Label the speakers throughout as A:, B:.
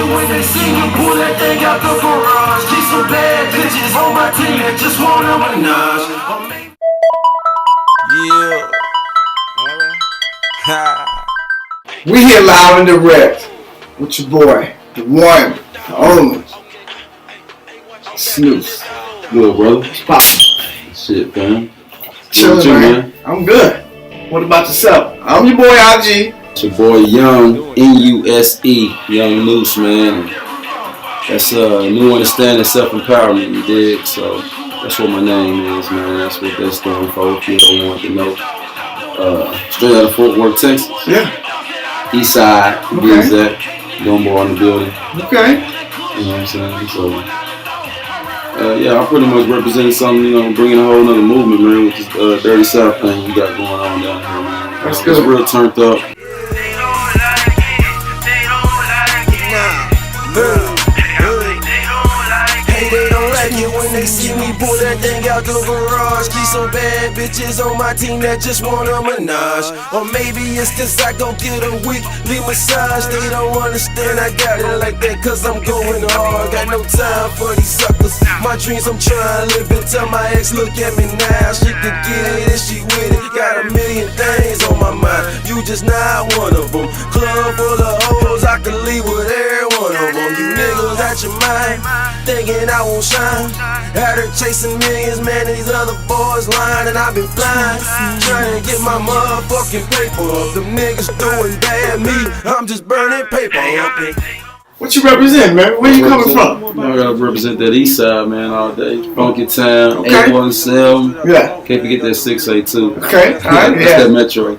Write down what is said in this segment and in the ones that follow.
A: when they see me pull that thing out the garage. Keep some bad bitches on my team that just want a menage.
B: Yeah.
C: We here live and direct with your boy, the one, the only, Nuse.
B: Good, brother.
C: What's poppin'?
B: Shit, man.
C: Chillin', man. I'm good. What about yourself? I'm your boy, IG.
B: It's your boy, Young, Nuse, Young Nuse, man. That's new understanding self-empowerment, you dig? So that's what my name is, man. That's what that stands for, if you ever want to know. Straight out of Fort Worth, Texas.
C: Yeah.
B: East side, to be exact. Young boy in the building.
C: Okay.
B: You know what I'm saying? So, yeah, I pretty much represented something, you know, bringing a whole nother movement, man, with this Dirty South thing we got going on down here, man.
C: That's good.
B: It's real turned up.
A: When they see me pull that thing out the garage. Keep some bad bitches on my team that just want a menage. Or maybe it's cause I gon' get a weekly massage. They don't understand I got it like that cause I'm going hard. Got no time for these suckers. My dreams I'm trying to live it. Tell my ex look at me now. She could get it and she with it. Got a million things on my mind. You just not one of them. Club full of hoes, I can leave with every one of them. You niggas out your mind, thinking I won't shine. Had her chasing millions, man, and these other boys lying, and I've been blind, trying to get my motherfucking paper up. Them niggas doing bad, me, I'm just burning paper up.
C: What you represent, man? Where you coming from?
B: I gotta represent that east side, man, all day. Funky Town,
C: Okay.
B: 817.
C: Yeah.
B: Can't forget that 682.
C: Okay. All right.
B: That's
C: Yeah.
B: that Metro.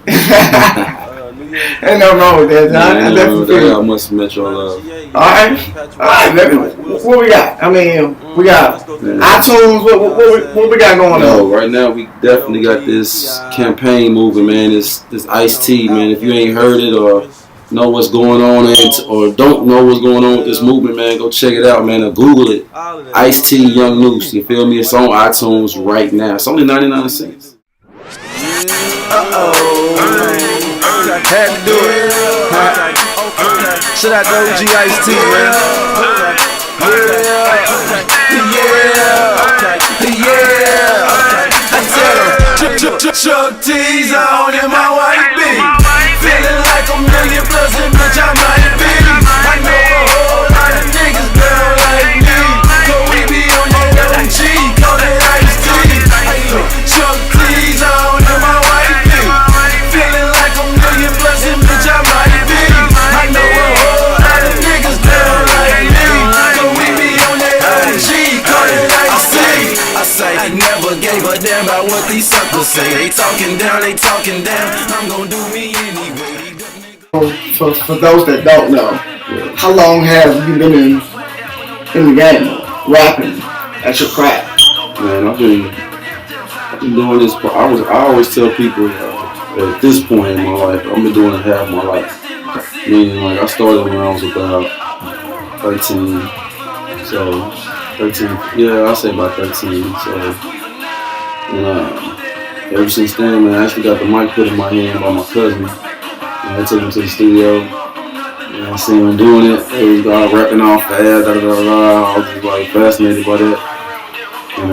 C: Ain't nothing wrong with that, John. I definitely feel
B: I
C: it.
B: got much Metro love.
C: Alright, what we got? I mean, we got iTunes, what we got going on?
B: Right now we definitely got this campaign moving, man. This Ice-T, man. If you ain't heard it or know what's going on or don't know what's going on with this movement, man, go check it out, man, or Google it. Ice-T, Young Nuse, you feel me? It's on iTunes right now. It's only 99 cents.
D: Had to do it. Shout out to OG Ice-T, man. I tell him, Chuck T's on in my white beat. Feeling like a million plus and bitch I might be. I know a whole lot of niggas down like me. So we be on that OG, call it Ice-T. Chuck T's on in my white beat. Feeling like a million plus and bitch I might be. I know a whole lot of niggas down like me. So we be on that OG, call it Ice-T. I say I never gave a damn about what these suckers say. They talking down, I'm gonna do me anyway.
C: For those that don't know, how long have you been in the game, rapping at your craft?
B: Man, I've been doing this. I always tell people at this point in my life, I've been doing it half my life. Meaning, like I started when I was about 13. So 13, yeah, I'll say about 13. So, and ever since then, man, I actually got the mic put in my hand by my cousin. And I took him to the studio. And I seen him doing it. He was rapping off fast, I was just like fascinated by that. And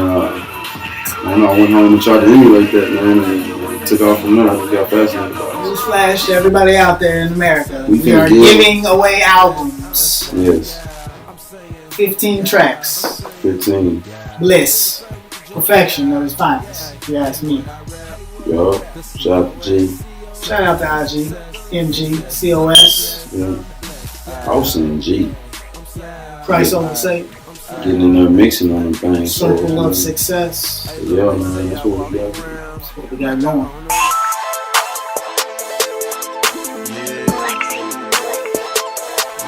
B: I went home and tried to emulate that, man, and it took off from there. I just got fascinated by it.
E: Newsflash to everybody out there in America.
B: We
E: are giving away albums.
B: Yes.
E: 15 tracks.
B: 15.
E: Bliss. Perfection of his finest, if you ask me.
B: Yo, shout out to G.
E: Shout out to IG, MG, C.O.S.
B: Yeah. I was saying G.
E: Price on the sake.
B: Getting in there mixing on them things.
E: Circle of success.
B: Yeah, man, that's what we got.
E: That's what we got going.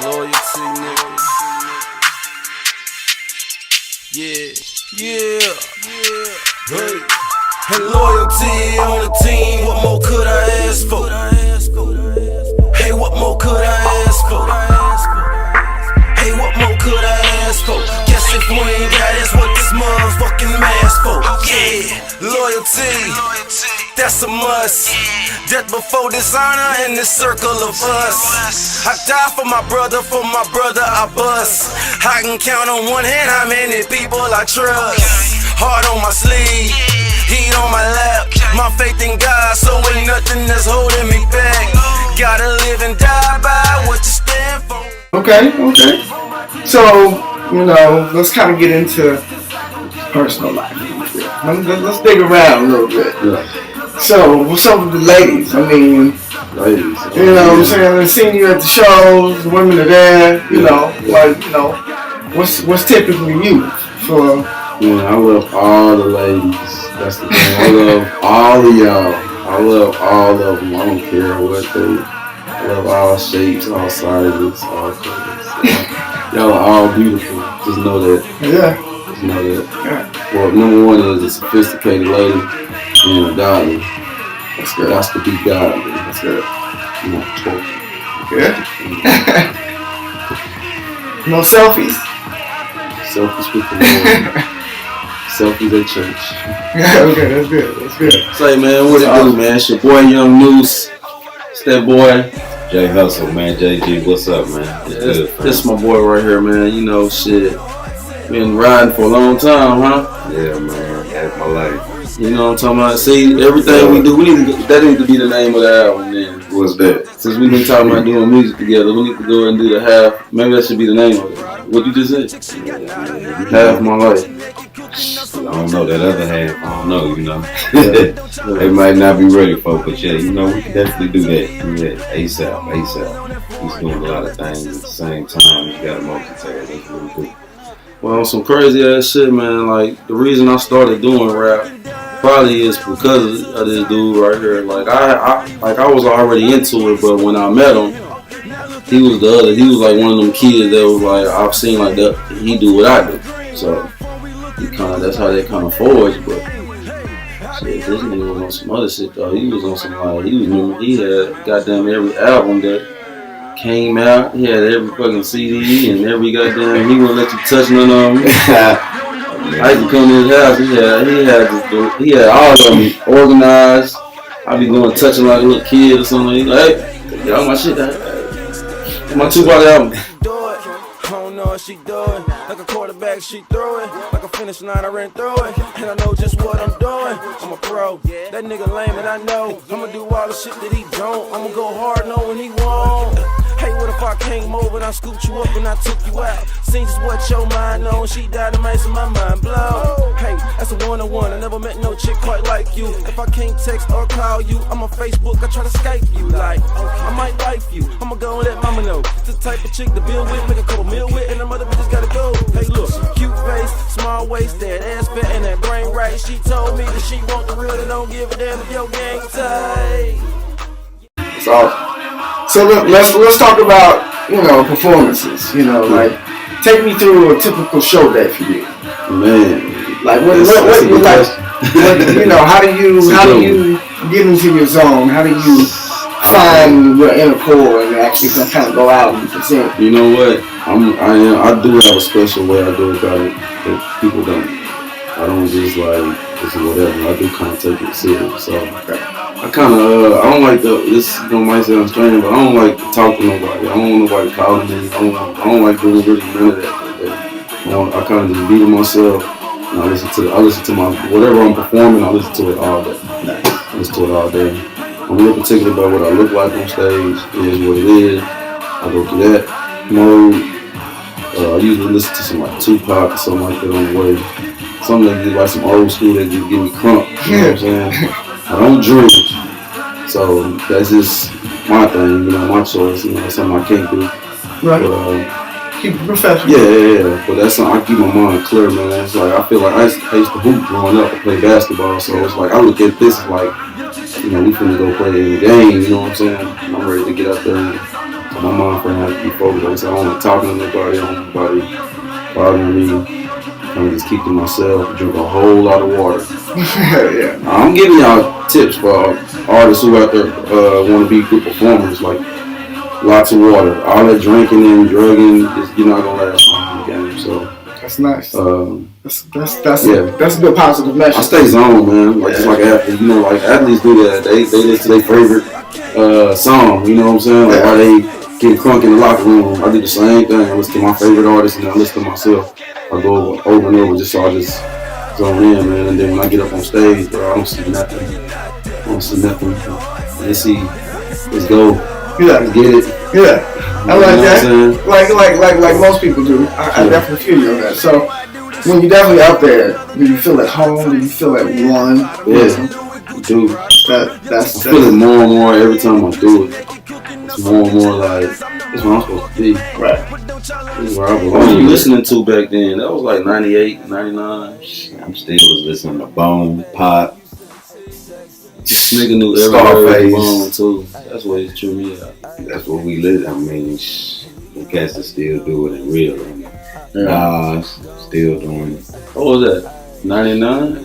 D: Loyalty, nigga. Yeah. Hey.
A: And loyalty on the team, what more could I ask for? Hey, what more could I ask for? Hey, what more could I ask for? Guess if we ain't got it, what this motherfucking mask for? Yeah, loyalty. that's a must. Death before dishonor in this circle of us. I die for my brother I bust. I can count on one hand how many people I trust. Heart on my sleeve, heat on my lap. My faith in God, so ain't nothing that's holding me back. Gotta live and die by what you stand for.
C: Okay. So, let's kind of get into personal life. Let's dig around a little bit.
B: Yeah.
C: So, what's up with the ladies? I mean,
B: Ladies.
C: what I'm saying? I've seen you at the shows, the women are there, what's typically you for?
B: Man, I love all the ladies. That's the thing. I love all of y'all. I love all of them. I don't care what they. I love all shapes, all sizes, all colors. Y'all are all beautiful. Just know that.
C: Yeah.
B: Just know that. Yeah. Well, number one is a sophisticated lady and a godly.
C: That's good.
B: That's to be godly.
C: That's good.
B: Good.
C: No selfies?
B: Selfies with the Lord. Selfies at church.
C: Okay, that's good.
B: Say, man, what it do, man? It's your boy, Young Nuse. It's that boy.
F: J Hustle, man. JG, what's up, man?
B: This my boy right here, man. Shit. Been riding for a long time, huh?
F: Yeah, man. That's my life.
B: You know what I'm talking about? See, everything we do, that need to be the name of the album, then.
F: What's that?
B: Since we've been talking about doing music together, we need to go and do the half. Maybe that should be the name of it. What you just said? Half my life.
F: I don't know that other half. I don't know, They might not be ready for it, but yeah, we can definitely do that. Yeah, ASAP. He's doing a lot of things at the same time. You got to multitask. That's really good.
B: Well, some crazy ass shit, man. Like, the reason I started doing rap probably is because of this dude right here. Like, I was already into it, but when I met him, he was like one of them kids that was like, I've seen like that, he do what I do. So, that's how they kind of forged, but shit, this nigga was on some other shit though. He was on some he had goddamn every album that came out. He had every fucking CD and every goddamn. He wouldn't let you touch none of them. I used to come to his house. He had all of them organized. I be going touching like a little kid or something. He like, hey, get all my shit. My 2-body album.
A: She do it like a quarterback, she throw it like a finish line, I ran through it, and I know just what I'm doing. I'm a pro, that nigga lame, and I know I'ma do all the shit that he don't. I'ma go hard knowing he won't. Hey, what if I came over and I scooped you up and I took you out? Seen just what your mind knows. She died to make my mind blow. Hey, that's a one-on-one. I never met no chick quite like you. If I can't text or call you, I'm on Facebook. I try to Skype you. Like, I might wife you. I'ma go and let mama know. It's the type of chick to build with, make a couple meal with, and them other bitches gotta go. Hey, look, cute face, small waist, that ass fat, and that brain right. She told me that she want the real and don't give a damn if your gang tight.
C: It's awesome. So let's talk about performances. Like take me through a typical show day for you.
B: Man,
C: like what you like? How do you get into your zone? How do you find your inner core and actually kind of go out and present?
B: You know what? I do have a special way I do about it that people don't. I don't just like just whatever. I do kind of take it serious. So I kind of I don't like this might sound strange, but I don't like to talk to nobody. I don't want nobody calling me. I don't like doing really none of that. I kind of just be to myself. And I listen to my whatever I'm performing. I listen to it all day. I listen to it all day. I'm real particular about what I look like on stage. It is what it is. I go through that mode. I usually listen to some like Tupac or something like that on the way. Something that like some old school that just give me crunk. You know what I'm saying? I don't drink, so that's just my thing. My choice. That's something I can't do.
C: Right.
B: But,
C: keep it professional.
B: Yeah. But that's something I keep my mind clear, man. It's like I feel like I used to hoop growing up and play basketball, so it's like I look at this like, we finna go play in the game. You know what I'm saying? I'm ready to get out there. So my mind finna have to be focused. Like I said, I don't like talking to nobody. I don't want nobody bothering me. I'm just keep to myself. Drink a whole lot of water.
C: Yeah.
B: I'm giving y'all tips for artists who out there want to be good performers. Like lots of water. All that drinking and drugging, you're not gonna last long in the game. So
C: that's nice. That's a good positive
B: I
C: message.
B: stay zoned, man. Like just like athletes, you know, like athletes do that. They listen to their favorite song. You know what I'm saying? Like while they get crunk in the locker room, I do the same thing. I listen to my favorite artist and then I listen to myself. I go over and over just so I just zone in, man. And then when I get up on stage, bro, I don't see nothing. Let's see. Let's go.
C: Yeah.
B: Let's get it.
C: Yeah, I like that.
B: Saying?
C: Like most people do. I definitely feel you on that. So when you're definitely out there, do you feel at home? Do you feel at one?
B: Yeah, dude.
C: That's
B: I feel it more and more every time I do it. It's more and more like this is where I'm supposed to be.
C: right.
B: This is where I belong. What were you listening to back then? That was like 98, 99.
F: I'm still was listening to Bone, Pop.
B: This nigga knew every
F: Scarface.
B: Bone too. That's what it threw me out.
F: That's what we live. I mean, the cats are still doing it real. Nas still doing it.
B: What was that? 99?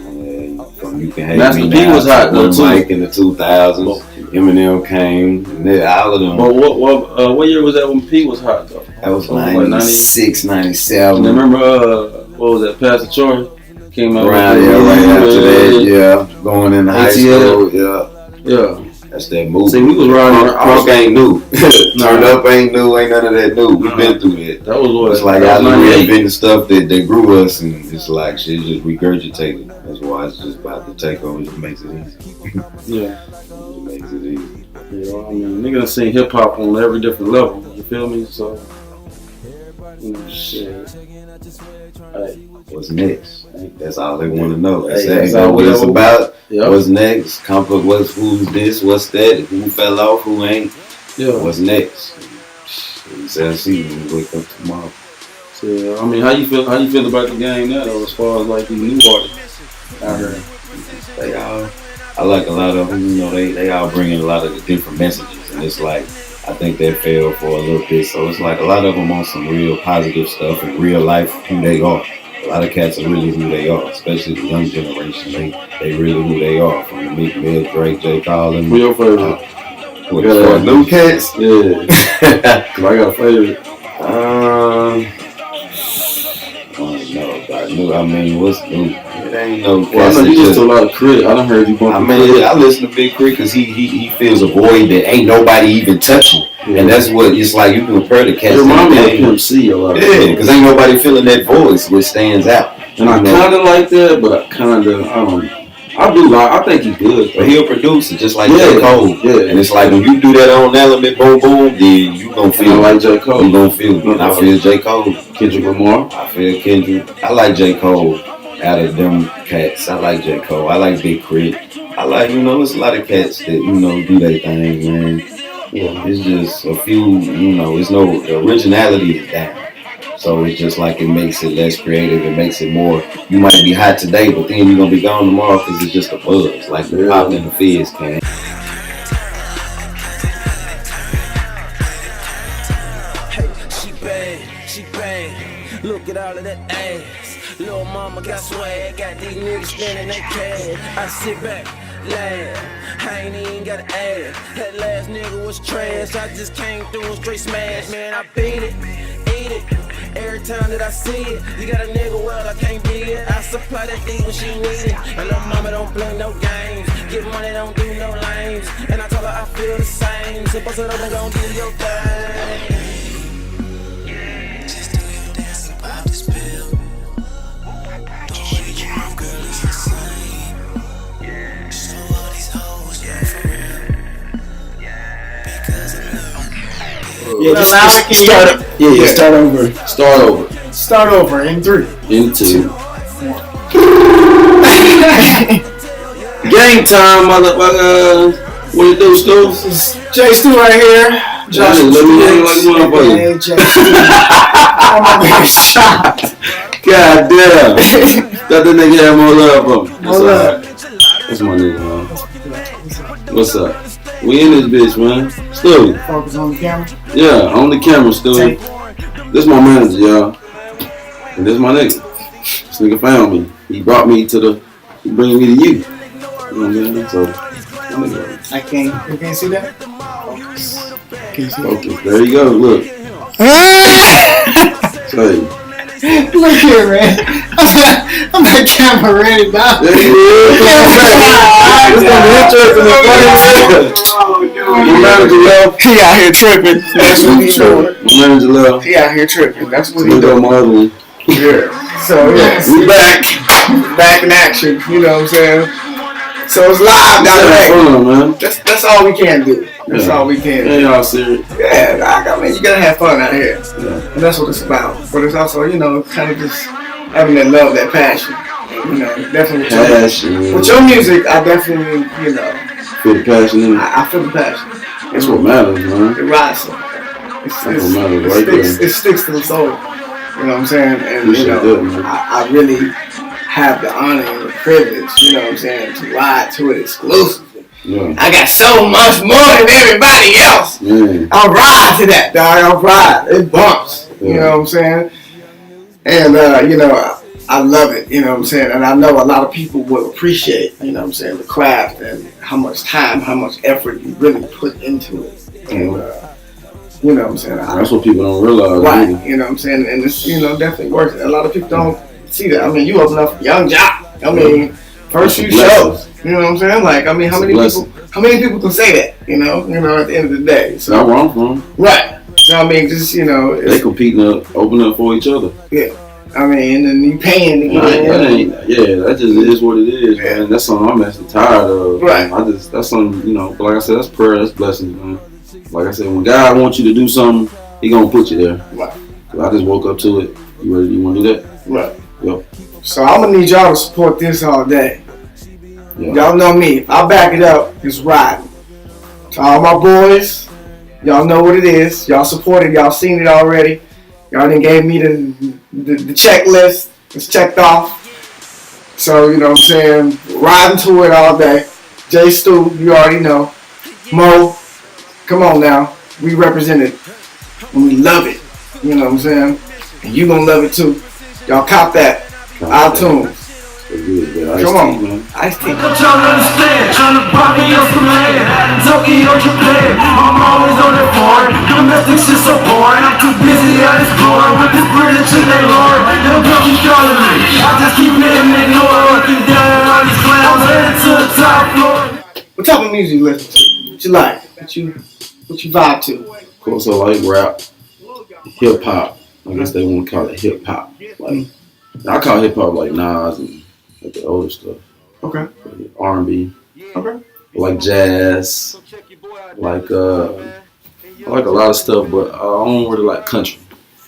F: From You Can Hate
B: Master
F: Me
B: P
F: Now
B: was hot
F: to
B: though
F: One
B: too.
F: Mike in the 2000s. Eminem came. All of them.
B: But what year was that when P was hot though?
F: That was
B: What,
F: 96, 97.
B: And remember what was that? Pastor Troy came out
F: Around
B: with
F: right after that, yeah. Going into high
B: ATL.
F: school,
B: Yeah.
F: That's that movie.
B: See, we was riding.
F: Crunk ain't new. Turn
B: Nah.
F: up ain't new. Ain't none of that new. We've been through that.
B: That was what?
F: It's like
B: that
F: y'all
B: was 98.
F: reinventing stuff that grew us, and it's like shit just regurgitated. That's why it's just about to take over. It makes it easy.
B: Yeah.
F: It makes it easy.
B: Yeah, I mean, nigga done seen hip hop on every different level. You feel me? So, you know, shit. Hey,
F: What's next? That's all they want to know. That's,
B: Hey, that's
F: that
B: all
F: what
B: we
F: it's
B: ever-
F: about.
B: Yep.
F: What's next? Who's this? What's that? Who fell off? Who ain't?
B: Yeah.
F: What's next? We shall see when we wake up tomorrow.
B: So, yeah, I mean, how you feel about the game now, though, as far as like these new artists out here?
F: They all, I like a lot of them. You know, they all bring in a lot of the different messages, and it's like I think they failed for a little bit. So it's like a lot of them on some real positive stuff and real life who they are. A lot of cats are really who they are, especially the young generation. They really who they are. From the Meek Mill, Drake, J. Cole, and
B: Who your favorite?
F: what,
B: Yeah.
F: for new cats?
B: Yeah, 'cause I got a favorite.
F: I don't know. I mean, what's new? It ain't no
B: Well, I
F: cats
B: know
F: that
B: you listen
F: just.
B: to a lot of Crit. I done heard you bump
F: I
B: the
F: mean,
B: Crit.
F: I listen to Big Crit because he fills a void that ain't nobody even touching.
B: Yeah.
F: And that's what it's like. You can compare the cats.
B: It remind me of
F: to
B: Pimp C a lot.
F: yeah, because ain't nobody feeling that voice, which stands out.
B: And I
F: You know?
B: kind of like that, but I don't. I do like. I think he's good.
F: But he'll produce it just like
B: Yeah.
F: J. Cole.
B: Yeah.
F: And it's like when you do that on Element, boom, boom, then you gonna
B: I
F: feel
B: like
F: it.
B: J. Cole.
F: You gonna feel it. And I feel J. Cole.
B: Kendrick Lamar.
F: I feel Kendrick. I like J. Cole out of them cats. I like J. Cole. I like Big Crit. I like, there's a lot of cats that, do their thing, man.
B: Yeah.
F: It's just a few, it's the originality is down. So it's just like it makes it less creative. It makes it more, you might be hot today, but then you're going to be gone tomorrow because it's just a buzz. Like the pop and the fizz can.
A: She bad. Look at all of that ass. Little mama got swag, got these niggas spending their cash. I sit back, laugh. I ain't even got to ask. That last nigga was trash. I just came through and straight smash. Man, I beat it, eat it. Every time that I see it, you got a nigga, well, I can't beat it. I supply that thing when she need it. And little mama don't play no games. Get money, don't do no lames. And I told her I feel the same. So bust it open, gon' do your thing.
E: Yeah, just start it.
B: Yeah.
E: Start over.
B: Start over.
E: In 3.
B: In 2. Game time, motherfucker. What you do, Stu?
E: This is Jay Stu right here. Josh,
B: let me hang like motherfucker.
E: Jay Stu. I'm over here shot.
B: God damn. Thought that nigga had more love for me.
E: More love.
B: That's my nigga, man. What's up? We in this bitch, man. Stu.
E: Focus on the camera.
B: Yeah, on the camera, Stu.
E: Take.
B: This my manager, y'all. And this my nigga. This nigga found me. He brought me he bringing me to you. You know what I mean? So, my nigga.
E: You can't see that? Focus. Can you see that?
B: Okay, there you go, look. Say,
C: Look here, man. I'm not camera ready, dog.
B: It's gonna be interesting and funny. My manager left.
C: He out here tripping. That's what he's doing.
B: My manager left.
C: He out here tripping. That's what he's
B: Look
C: doing.
B: at my other one.
C: Yeah. So yes,
B: We back.
C: back in action. You know what I'm saying? So it's live down
B: Having
C: there.
B: fun, man.
C: That's all we can do. That's all we can do.
B: Yeah, y'all serious.
C: Yeah, I mean, you gotta have fun out here. And that's what it's about. But it's also, kind of just having that love, that passion. Definitely.
B: Passion.
C: With your music, I definitely,
B: Feel the passion in it.
C: I feel the passion.
B: That's what matters, man.
C: It rises. It sticks to the soul. You know what I'm saying? And I really have the honor and the privilege, to ride to it exclusively.
B: Yeah.
C: I got so much more than everybody else.
B: Yeah.
C: I'll ride to that, dog. I'll ride. It bumps.
B: Yeah.
C: You know what I'm saying? And I love it, you know what I'm saying? And I know a lot of people will appreciate, the craft and how much time, how much effort you really put into it. And, you know what I'm saying?
B: That's what people don't realize.
C: Right,
B: either.
C: you know what I'm saying? And it's, definitely worth it. A lot of people don't see that. I mean, you open up Young Jock. I mean, first few shows. You know what I'm saying? Like, I mean, how many people can say that, at the end of the day? So,
B: Not wrong for them.
C: right. So, I mean, just,
B: they competing to open up for each other.
C: Yeah. I mean, and you paying to get in.
B: That just is what it is, man. That's something I'm actually tired of.
C: Right.
B: That's something, but like I said, that's prayer, that's blessings, man. Like I said, when God wants you to do something, He gonna put you there.
C: Right.
B: I just woke up to it. You ready? You want to do that?
C: Right.
B: Yep.
C: So I'm gonna need y'all to support this all day.
B: Yeah.
C: Y'all know me. If I back it up, it's riding. To all my boys, y'all know what it is. Y'all support it. Y'all seen it already. Y'all done gave me the checklist. It's checked off. So, you know what I'm saying? Riding to it all day. Jay Stu, you already know. Mo, come on now. We represent it. And we love it. You know what I'm saying? And you gonna love it too. Y'all cop that. iTunes. Come on. Ice Tea.
D: I'm trying to understand, trying to buy me up some land. Tokyo, Japan, I'm always on that board. Domestic shit so boring, I'm too busy out exploring with this British and they lord. They'll keep calling me, I just keep letting it go. Looking down at all these clowns, headed to the top floor.
C: What type of music you listen to? What you like? What you vibe to?
B: Of course, I like rap, hip hop. I guess they want to call it hip hop. Like, I call hip hop like Nuse and like the older stuff.
C: Okay.
B: R&B.
C: Okay.
B: Like jazz. Like I like a lot of stuff, but I don't really like country.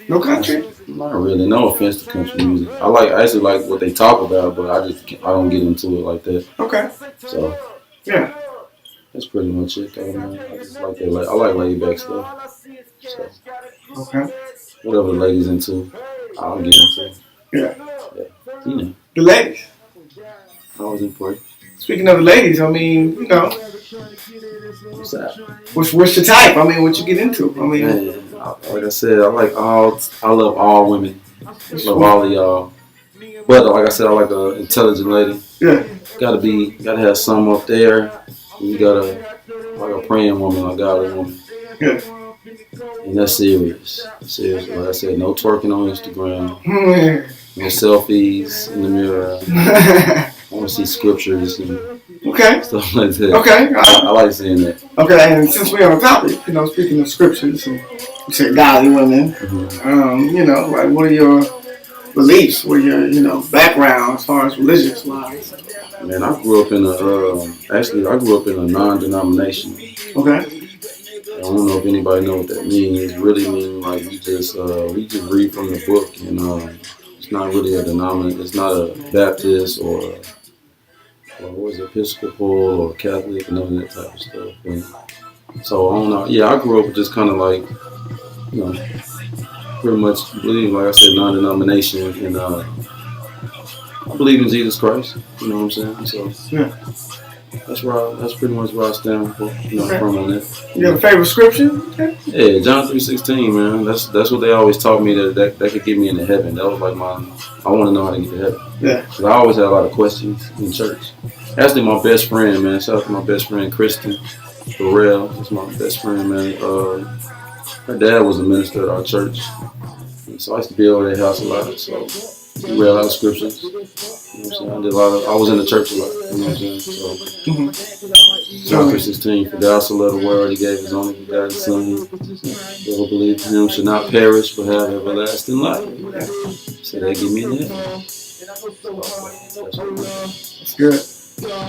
C: No country?
B: Not really. No offense to country music. I actually like what they talk about, but I don't get into it like that.
C: Okay.
B: So
C: yeah,
B: that's pretty much it. I just like that. I like laid back stuff. So
C: okay.
B: whatever the ladies into, I'll get into.
C: Yeah. The ladies.
B: Always important.
C: Speaking of the ladies, I mean,
B: What's that?
C: What's your type? I mean, what you get into? I mean,
B: man, like I said, I love all women. I love all of y'all. But like I said, I like an intelligent lady.
C: Yeah.
B: Gotta have some up there. You gotta like a praying woman, a godly woman.
C: Yeah.
B: And that's serious. Serious. Like I said, no twerking on Instagram. No selfies in the mirror. I want to see scriptures and
C: okay.
B: stuff like that.
C: Okay.
B: I like seeing that.
C: Okay, and since we're on the topic, speaking of scriptures, and you said godly women, like what are your beliefs? What are your, background as far as religious wise?
B: Man, I grew up in a non-denomination.
C: Okay.
B: I don't know if anybody knows what that means. It really means like we just read from the book, and it's not really a denomination. It's not a Baptist or what is it, Episcopal or Catholic, none of that type of stuff. And so I don't know. Yeah, I grew up with just kind of like, pretty much believe, like I said, non-denomination, and I believe in Jesus Christ. You know what I'm saying? So
C: yeah.
B: That's pretty much where I stand for,
C: Okay.
B: from on that.
C: You have a favorite scripture? Okay.
B: Yeah, John 3:16, man. That's what they always taught me that could get me into heaven. That was like I want to know how to get to heaven.
C: Yeah.
B: Cause I always had a lot of questions in church. Actually, my best friend, man. Shout out to my best friend, Kristen Burrell. That's my best friend, man. Her dad was a minister at our church. So I used to be over their house a lot. So we read a lot of scriptures. You know what I'm saying? I was in the church a lot. You know what I'm saying? So John 3:16, for God so loved the world, he gave his only begotten Son. Whoever believes in him should not perish but have everlasting life. So that give me that.
C: That's good.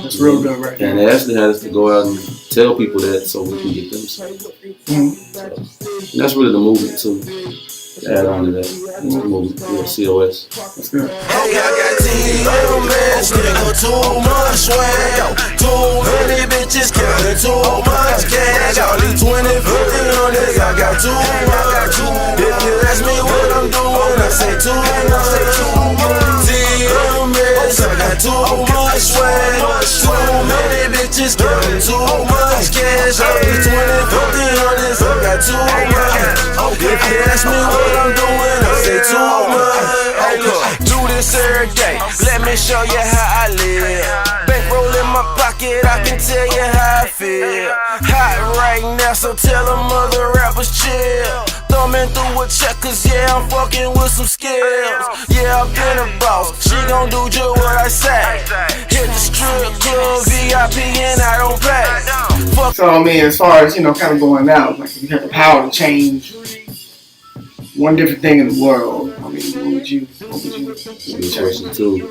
C: That's real good right
B: And
C: there.
B: they actually had us to go out and tell people that so we can get them saved. And that's really the movement too. To add on to that, it's the movement, C.O.S.
C: That's good.
A: Hey, I got TMS, nigga, too much swag. Too many bitches counting too much cash. All these 20, 50 hundreds, I got too much. If you ask me what I'm doing, I say too much. TMS, I got too much swag. Too many bitches counting too much cash. All these 20, 50 hundreds, I got too much. If you ask me what I'm doing, I say too much. Hey, look, do this every day. Let me show you how I live. Bankroll in my pocket, I can tell you how I feel. Hot right now, so tell them other rappers chill. Thumbing through a check, cause yeah, I'm fucking with some skills. Yeah, I've been a boss, she gon' do just what I say. Hit the strip club, VIP, and I don't pay.
C: So I mean, as far as, you know, kind of going out, like if you had the power to change one different thing in the world, I mean, what would you
B: Good question too.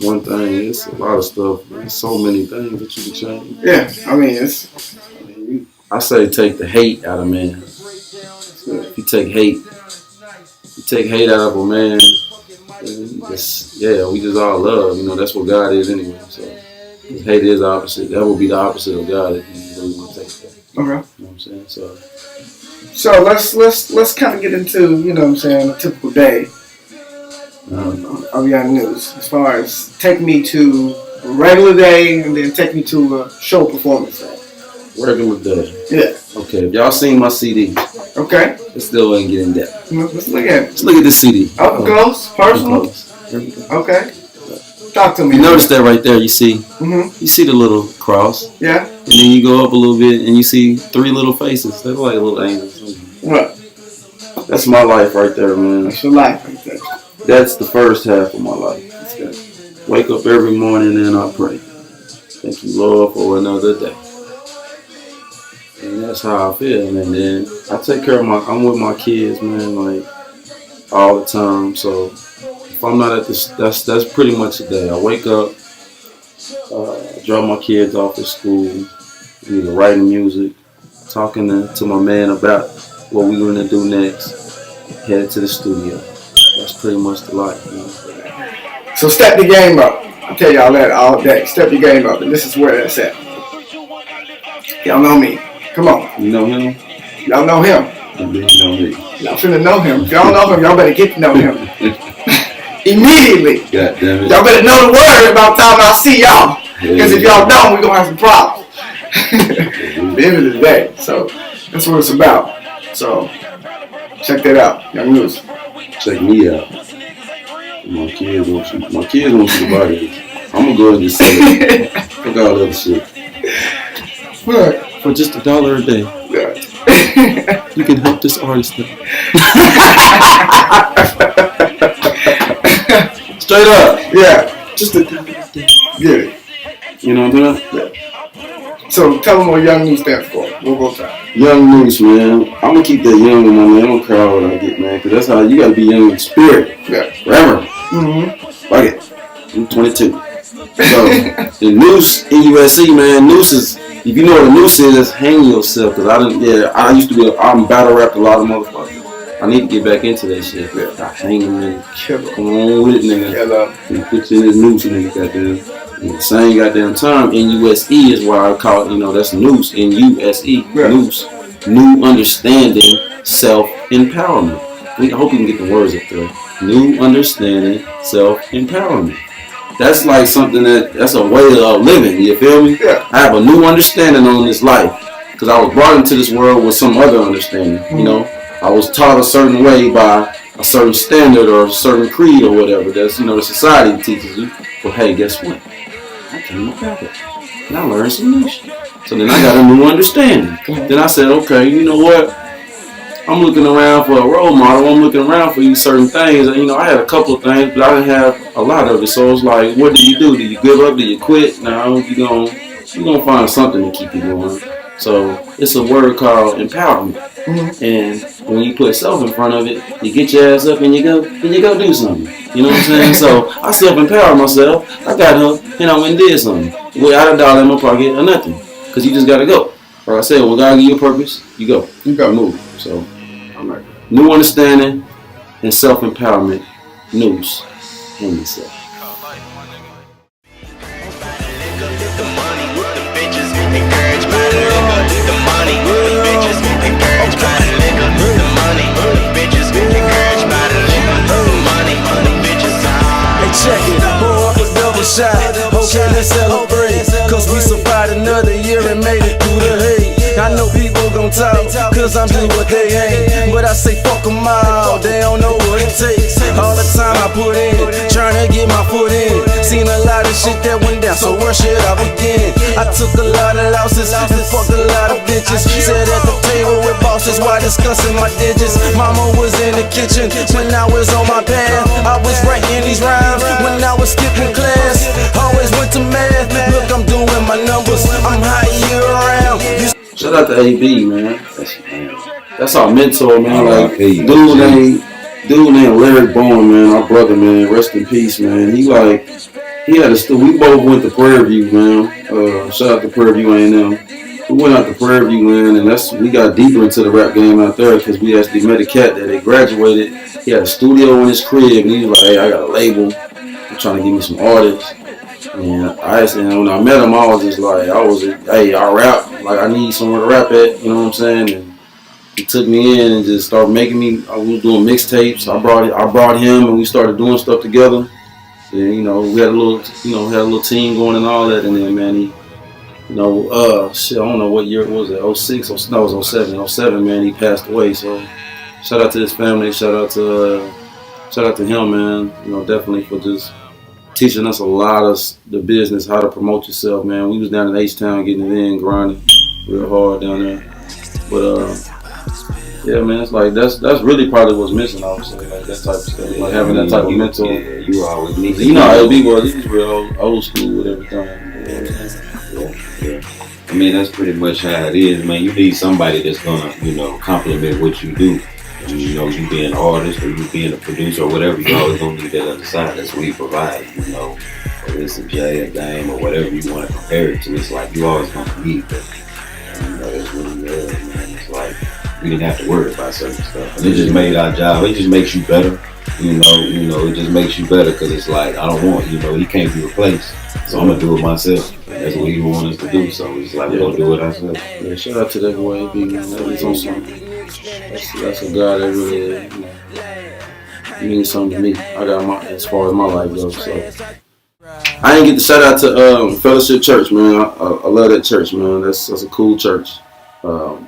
B: One thing, it's a lot of stuff. There's so many things that you can change.
C: Yeah, I mean,
B: I say take the hate out of man. If you take hate out of a man, we just all love. You know, that's what God is anyway. So hate is opposite. That would be the opposite of God if you really want to take that.
C: okay.
B: You know what I'm saying?
C: So let's kind of get into, you know what I'm saying, a typical day of Young Nuse. As far as take me to a regular day and then take me to a show performance day.
B: Regular day.
C: Yeah.
B: Okay, if y'all seen my CD,
C: Okay.
B: let's still ain't get in depth.
C: Let's look at it.
B: Let's look at this CD.
C: Up close, personal.
B: There we go.
C: Okay. Talk to me.
B: You notice that right there, you see
C: Mm-hmm.
B: you see the little cross,
C: Yeah.
B: and then you go up a little bit and you see 3 little faces. They're like little angels.
C: What?
B: That's my life right there, man.
C: That's your life right there.
B: That's the first half of my life.
C: That's good.
B: Wake up every morning and I pray. Thank you, Lord, for another day. And that's how I feel. And then I take care of I'm with my kids, man, like all the time. So if I'm not at this, that's pretty much a day. I wake up, drop my kids off at school, either writing music, talking to my man about what we're gonna do next, headed to the studio. That's pretty much the life, you know?
C: So step the game up. I tell y'all that all day. Step your game up, and this is where that's at. Y'all know me. Come on.
B: You know him?
C: Y'all know him.
B: And then you know me.
C: Y'all finna know him. If y'all know him, y'all better get to know him. Immediately.
B: God damn it.
C: Y'all better know the word about the time I see y'all. Because if y'all don't, we're going to have some problems. At the end of the day. So that's what it's about. So check that out. Young Nuse.
B: Check me out. My kids want you to buy this. I'm gonna go ahead and say it. Fuck all the other shit.
C: What?
B: For just $1 a day,
C: Yeah.
B: you can help this artist now. Straight up.
C: Yeah.
B: Just $1 a day.
C: Get it.
B: You know what I'm saying?
C: Yeah. So tell them what Young Nuse stands for. We'll go time.
B: Young Nuse, man. I'm gonna keep that young in my man. I'm gonna cry when I get, man, because that's how you gotta be young in spirit.
C: Yeah.
B: Forever.
C: Mm-hmm.
B: Fuck it. I'm 22. So, the Nuse, NUSE, man, Nuse is, if you know what a Nuse is, hang yourself. Cause I used to be, I'm battle rapped a lot of motherfuckers. I need to get back into that shit. I hang them in. Come on with it, nigga. And put you in this Nuse, nigga, goddamn. At the same goddamn time, NUSE is why I call it, you know, that's Nuse, N-U-S-E,
C: Yeah.
B: Nuse. New understanding, self-empowerment. I hope you can get the words up there. New understanding, self-empowerment. That's like something that's a way of living, you feel me?
C: Yeah.
B: I have a new understanding on this life because I was brought into this world with some other understanding, you know? I was taught a certain way by a certain standard or a certain creed or whatever that's, you know, the society teaches you. But hey, guess what? I came up with it. And I learned some new shit. So then I got a new understanding. Then I said, okay, you know what? I'm looking around for a role model. I'm looking around for these certain things. And, I had a couple of things, but I didn't have a lot of it. So it's like, what do? Do you give up? Do you quit? No, you're gonna find something to keep you going. So it's a word called empowerment. And when you put self in front of it, you get your ass up and you go do something. You know what I'm saying? So I self-empowered myself. I got up and I went and did something without a dollar in my pocket or nothing. Because you just gotta go. Like I said, when God give you a purpose, you go. You gotta move. So new understanding and self-empowerment. Nuse. And yourself.
A: Check it, pour up a double shot. Okay, let's celebrate. Cause we survived another year and made it through the hate. I know people gon' talk, cause I'm doing what they ain't. But I say fuck them all, they don't know what it takes. All the time I put in, trying to get my foot in. Seen a lot of shit that went down, so where should I begin? I took a lot of losses and fucked a lot of bitches. Sat at the table with bosses while discussing my digits. Mama was in the kitchen when I was on my path. I was writing these rhymes when I was skipping class. Always went to math, look I'm doing my numbers. I'm high year round.
B: Shout out to AB, man. That's our mentor, man. Like, dude named Larry Bowen, man. Our brother, man. Rest in peace, man. We both went to Prairie View, man. Shout out to Prairie View A&M. We went out to Prairie View, man, and we got deeper into the rap game out there because we actually met a cat that had graduated. He had a studio in his crib, and he was like, hey, I got a label. I'm trying to give me some artists. And when I met him, I was just like, hey, I rap. Like, I need somewhere to rap at, you know what I'm saying? And he took me in and just started making me, I was doing mixtapes. I brought him and we started doing stuff together. And, we had a little team going and all that. And then, man, he, I don't know what year it was, 06, or no, it was 07. 07, man, he passed away. So shout out to his family, shout out to him, man. Definitely for just teaching us a lot of the business, how to promote yourself, man. We was down in H-Town getting it in, grinding real hard down there. But yeah, man, it's like that's really probably what's missing, I would say, like that type of stuff, like having that type of mentor.
F: Yeah, you always need.
B: How LB was, he was real old school with everything.
F: Yeah. I mean, that's pretty much how it is, man. You need somebody that's gonna, compliment what you do. You being an artist or you being a producer or whatever, you always gonna need that other side. That's what he provides, whether it's a J, a game, or whatever you want to compare it to. It's like you always gonna need that. That's what he does, man. It's like we didn't have to worry about certain stuff, and it just made our job. It just makes you better, It just makes you better because it's like I don't want, he can't be replaced, so I'm gonna do it myself. That's what he wants us to do. So it's like we're gonna do it ourselves.
B: Yeah, shout out to that boy, AB, man. That's a guy that really means something to me. I got as far as my life goes. So I didn't get to shout out to Fellowship Church, man. I love that church, man. That's a cool church. I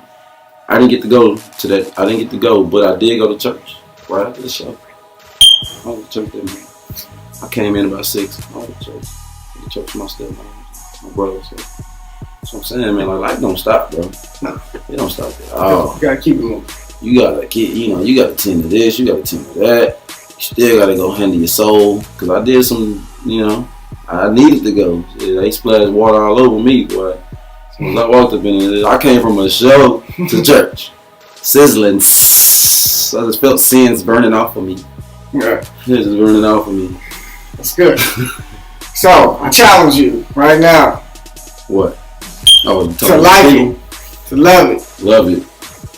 B: didn't get to go to that. I didn't get to go, but I did go to church right after the show. I went to church that morning. I came in about 6. I went to church. The church with my stepmom, my brother. So that's what I'm saying, man. Like life don't stop, bro.
C: No,
B: it don't stop there. Oh,
C: you gotta keep it moving.
B: You gotta you gotta tend to this. You gotta tend to that. You still gotta go handle your soul. Cause I did some, I needed to go. They splashed water all over me, boy. So as I walked up in it, I came from a show to church, sizzling. So I just felt sins burning off of me.
C: Yeah,
B: it's just burning off of me.
C: That's good. So I challenge you right now.
B: What?
C: To like it, to love it.
B: Love it.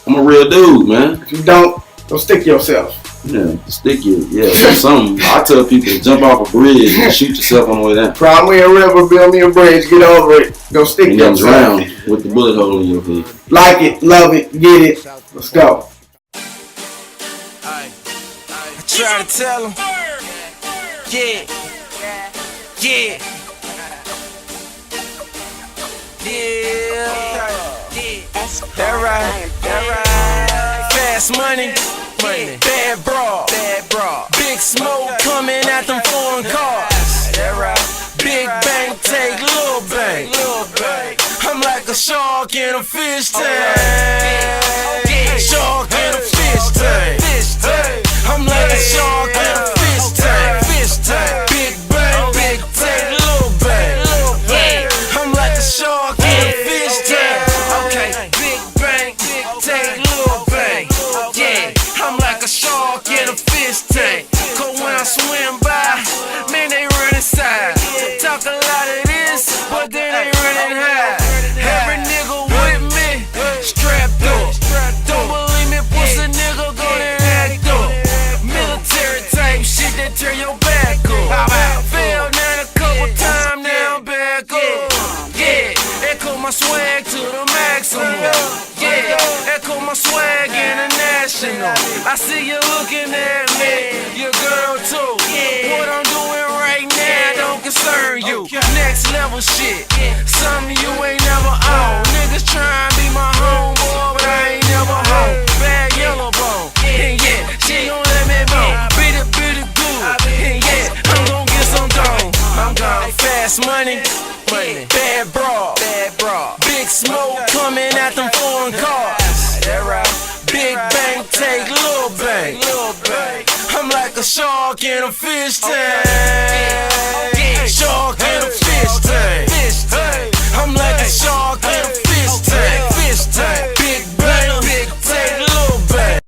B: I'm a real dude, man.
C: If you don't stick yourself.
B: Yeah, stick you. Yeah, something. I tell people to jump off a bridge and shoot yourself on the way down.
C: Cry me a river, build me a bridge, get over it. Don't stick
B: and
C: yourself.
B: Drown with the bullet hole in your head.
C: Like it, love it, get it. Let's go.
A: I try to tell him. Yeah. That right. Fast money. Bad broad. Big smoke coming at them foreign cars. That right. Big bang take little bang. I'm like a shark in a fish tank. shark in a fish tank. I'm like a shark in a fish tank. Big bang, big tank, little bang. I'm like a shark in a fish tank. Okay, big bang, big tank, little bang. Yeah, I'm like a shark in a fish tank. Cause when I swim by, man, they run inside. Talk a lot of this, but then they running high. Every nigga with me, strapped up. Don't believe me, pussy nigga, go and act up. Military type shit that turn your back up. Fell down a couple times, now I'm back up. Yeah, echo my swag to the maximum. Yeah, echo my swag international. I see you looking at me, your girl too. What I'm doing right now don't concern you. Next level shit, something you ain't never on. Niggas tryna be my homeboy, but I ain't never home. Bad yellow bone, and yeah, she gon' let me bone. Beat it good, and yeah, I'm gon' get some dough. I'm gone. Fast money, bad broad, big smoke coming at them foreign cars. Big bang, take little bang. I'm like a shark in a fish tank. Shark in a fish tank.